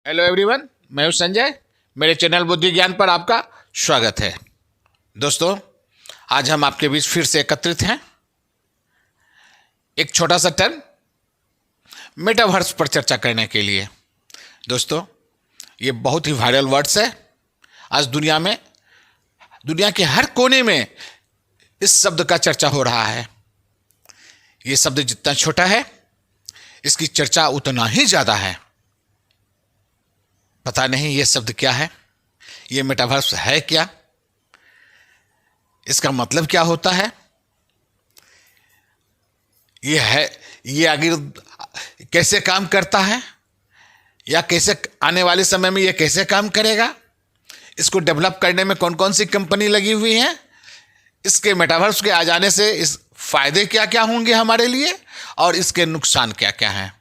Hello everyone, मैं हूं संजय। मेरे चैनल बुद्धि ज्ञान पर आपका स्वागत है। दोस्तों, आज हम आपके बीच फिर से एकत्रित हैं एक छोटा सा टर्म मेटावर्स पर चर्चा करने के लिए। दोस्तों, ये बहुत ही वायरल वर्ड्स है। आज दुनिया के हर कोने में इस शब्द का चर्चा हो रहा है। ये शब्द जितना छोटा है, इसकी चर्चा उतना ही ज़्यादा है। पता नहीं ये शब्द क्या है, ये मेटावर्स है क्या, इसका मतलब क्या होता है, ये आगे कैसे काम करता है, या कैसे आने वाले समय में ये कैसे काम करेगा, इसको डेवलप करने में कौन कौन सी कंपनी लगी हुई है, इसके मेटावर्स के आ जाने से इस फायदे क्या क्या होंगे हमारे लिए, और इसके नुकसान क्या क्या हैं।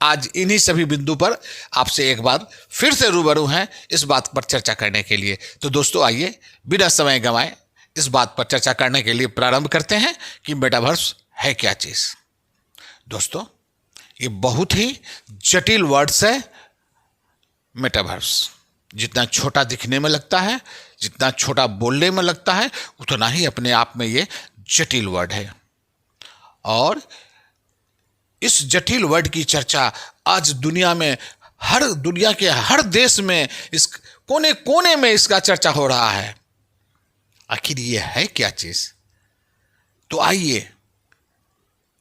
आज इन्हीं सभी बिंदु पर आपसे एक बार फिर से रूबरू हैं इस बात पर चर्चा करने के लिए। तो दोस्तों, आइए बिना समय गंवाए इस बात पर चर्चा करने के लिए प्रारंभ करते हैं कि मेटावर्स है क्या चीज़। दोस्तों, ये बहुत ही जटिल वर्ड्स है। मेटावर्स जितना छोटा दिखने में लगता है, जितना छोटा बोलने में लगता है, उतना ही अपने आप में ये जटिल वर्ड है। और इस जटिल वर्ड की चर्चा आज दुनिया के हर देश में, इस कोने कोने में इसका चर्चा हो रहा है। आखिर ये है क्या चीज? तो आइए,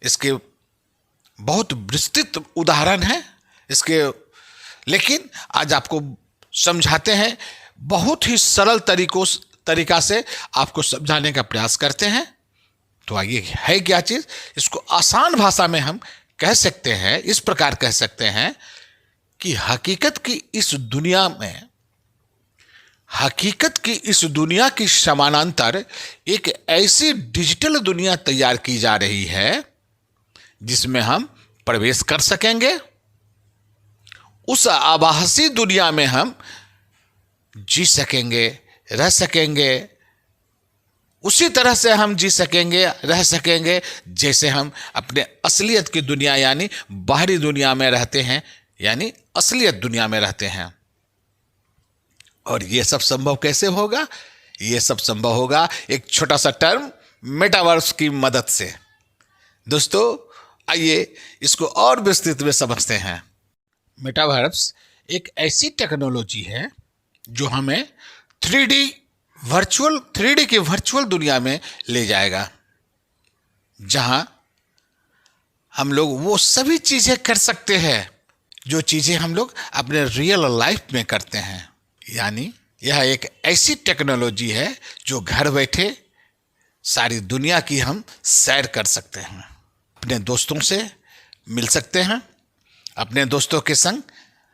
इसके बहुत विस्तृत उदाहरण है इसके, लेकिन आज आपको समझाते हैं, बहुत ही सरल तरीका से आपको समझाने का प्रयास करते हैं। तो आइए, है क्या चीज? इसको आसान भाषा में हम कह सकते हैं, इस प्रकार कह सकते हैं कि हकीकत की इस दुनिया की समानांतर एक ऐसी डिजिटल दुनिया तैयार की जा रही है जिसमें हम प्रवेश कर सकेंगे। उस आभासी दुनिया में हम जी सकेंगे, रह सकेंगे। उसी तरह से हम जी सकेंगे, रह सकेंगे जैसे हम अपने असलियत की दुनिया यानी बाहरी दुनिया में रहते हैं, यानी असलियत दुनिया में रहते हैं। और ये सब संभव कैसे होगा? ये सब संभव होगा एक छोटा सा टर्म मेटावर्स की मदद से। दोस्तों, आइए इसको और विस्तृत में समझते हैं। मेटावर्स एक ऐसी टेक्नोलॉजी है जो हमें 3D की वर्चुअल दुनिया में ले जाएगा, जहां हम लोग वो सभी चीजें कर सकते हैं जो चीजें हम लोग अपने रियल लाइफ में करते हैं। यानी यह एक ऐसी टेक्नोलॉजी है जो घर बैठे सारी दुनिया की हम सैर कर सकते हैं, अपने दोस्तों से मिल सकते हैं, अपने दोस्तों के संग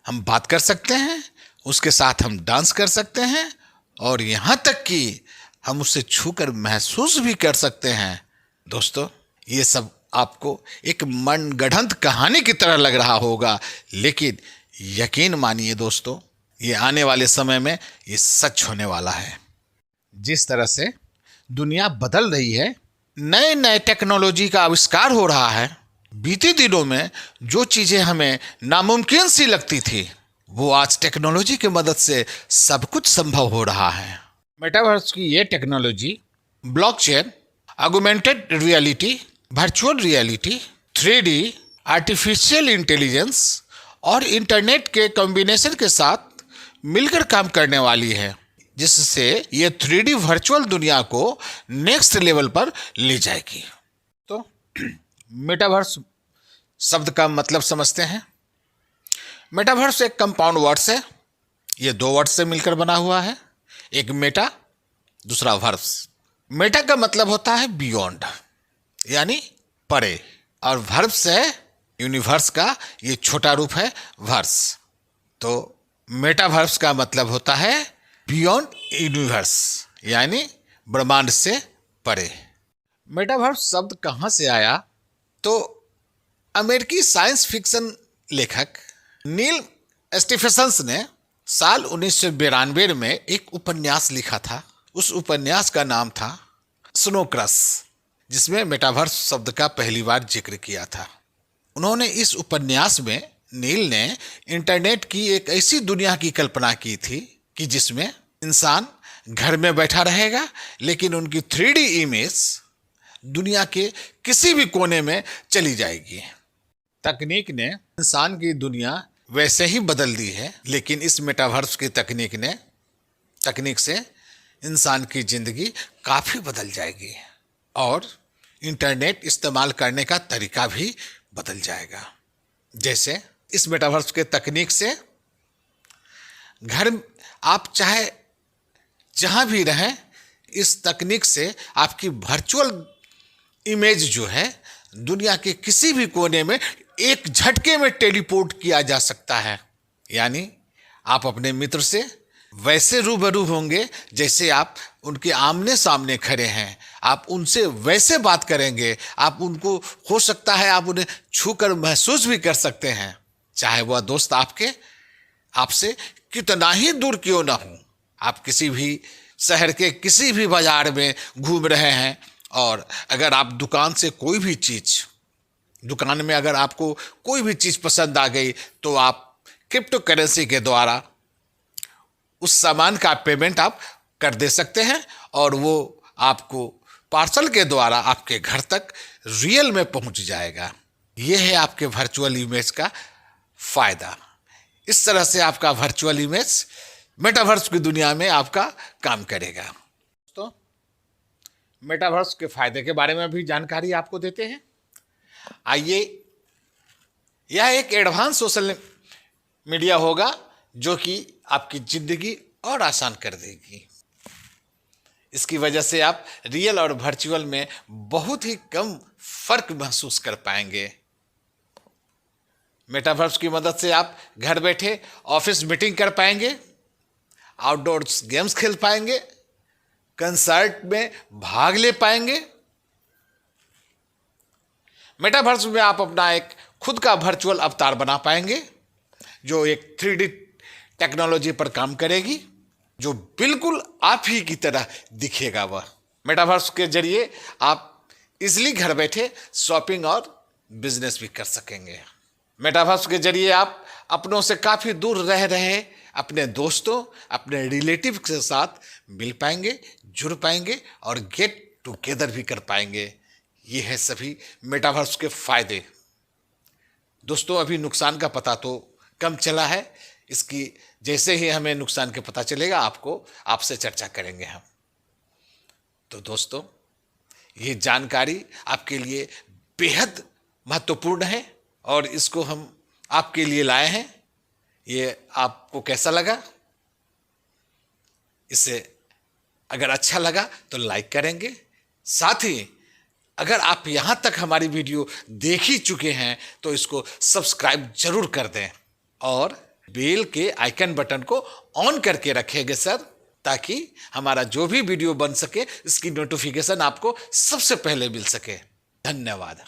हम बात कर सकते हैं, उसके साथ हम डांस कर सकते हैं, और यहाँ तक कि हम उसे छूकर महसूस भी कर सकते हैं। दोस्तों, ये सब आपको एक मनगढ़ंत कहानी की तरह लग रहा होगा, लेकिन यकीन मानिए दोस्तों, ये आने वाले समय में ये सच होने वाला है। जिस तरह से दुनिया बदल रही है, नए नए टेक्नोलॉजी का आविष्कार हो रहा है, बीते दिनों में जो चीज़ें हमें नामुमकिन सी लगती थी, वो आज टेक्नोलॉजी की मदद से सब कुछ संभव हो रहा है। मेटावर्स की ये technology blockchain, augmented reality, virtual reality, 3D, artificial intelligence और इंटरनेट के कॉम्बिनेशन के साथ मिलकर काम करने वाली है, जिससे ये 3D वर्चुअल दुनिया को नेक्स्ट लेवल पर ले जाएगी। तो मेटावर्स शब्द का मतलब समझते हैं। मेटावर्स एक कंपाउंड वर्ड्स है। ये दो वर्ड से मिलकर बना हुआ है, एक मेटा, दूसरा वर्स। मेटा का मतलब होता है बियॉन्ड, यानी परे, और वर्ब्स है यूनिवर्स का ये छोटा रूप है वर्स। तो मेटावर्स का मतलब होता है बियॉन्ड यूनिवर्स, यानी ब्रह्मांड से परे। मेटावर्स शब्द कहाँ से आया? तो अमेरिकी साइंस फिक्शन लेखक नील स्टीफेंसन ने साल 1992 में एक उपन्यास लिखा था। उस उपन्यास का नाम था स्नो क्रश, जिसमें मेटावर्स शब्द का पहली बार जिक्र किया था। उन्होंने इस उपन्यास में नील ने इंटरनेट की एक ऐसी दुनिया की कल्पना की थी कि जिसमें इंसान घर में बैठा रहेगा, लेकिन उनकी 3D इमेज दुनिया के किसी भी कोने में चली जाएगी। तकनीक ने इंसान की दुनिया वैसे ही बदल दी है, लेकिन इस मेटावर्स की तकनीक से इंसान की जिंदगी काफ़ी बदल जाएगी और इंटरनेट इस्तेमाल करने का तरीका भी बदल जाएगा। जैसे इस मेटावर्स के तकनीक से घर आप चाहे जहाँ भी रहें, इस तकनीक से आपकी वर्चुअल इमेज जो है दुनिया के किसी भी कोने में एक झटके में टेलीपोर्ट किया जा सकता है। यानी आप अपने मित्र से वैसे रूबरू होंगे जैसे आप उनके आमने सामने खड़े हैं। आप उनसे वैसे बात करेंगे, आप उनको हो सकता है आप उन्हें छूकर महसूस भी कर सकते हैं, चाहे वह दोस्त आपसे कितना ही दूर क्यों ना हो। आप किसी भी शहर के किसी भी बाजार में घूम रहे हैं और अगर आप दुकान में अगर आपको कोई भी चीज़ पसंद आ गई तो आप क्रिप्टो करेंसी के द्वारा उस सामान का पेमेंट आप कर दे सकते हैं और वो आपको पार्सल के द्वारा आपके घर तक रियल में पहुंच जाएगा। ये है आपके वर्चुअल इमेज का फ़ायदा। इस तरह से आपका वर्चुअल इमेज मेटावर्स की दुनिया में आपका काम करेगा। तो मेटावर्स के फ़ायदे के बारे में भी जानकारी आपको देते हैं। आइए, यह एक एडवांस सोशल मीडिया होगा जो कि आपकी ज़िंदगी और आसान कर देगी। इसकी वजह से आप रियल और वर्चुअल में बहुत ही कम फर्क महसूस कर पाएंगे। मेटावर्स की मदद से आप घर बैठे ऑफिस मीटिंग कर पाएंगे, आउटडोर गेम्स खेल पाएंगे, कंसर्ट में भाग ले पाएंगे। मेटावर्स में आप अपना एक खुद का वर्चुअल अवतार बना पाएंगे जो एक 3D टेक्नोलॉजी पर काम करेगी, जो बिल्कुल आप ही की तरह दिखेगा। वह मेटावर्स के जरिए आप इजीली घर बैठे शॉपिंग और बिजनेस भी कर सकेंगे। मेटावर्स के जरिए आप अपनों से काफ़ी दूर रह रहे अपने दोस्तों, अपने रिलेटिव के साथ मिल पाएंगे, जुड़ पाएंगे और गेट टुगेदर भी कर पाएंगे। ये है सभी मेटावर्स के फायदे। दोस्तों, अभी नुकसान का पता तो कम चला है, इसकी जैसे ही हमें नुकसान के पता चलेगा आपसे चर्चा करेंगे हम। तो दोस्तों, ये जानकारी आपके लिए बेहद महत्वपूर्ण है और इसको हम आपके लिए लाए हैं। ये आपको कैसा लगा? इसे अगर अच्छा लगा तो लाइक करेंगे। साथ ही अगर आप यहाँ तक हमारी वीडियो देख ही चुके हैं तो इसको सब्सक्राइब जरूर कर दें और बेल के आइकन बटन को ऑन करके रखेंगे सर, ताकि हमारा जो भी वीडियो बन सके इसकी नोटिफिकेशन आपको सबसे पहले मिल सके। धन्यवाद।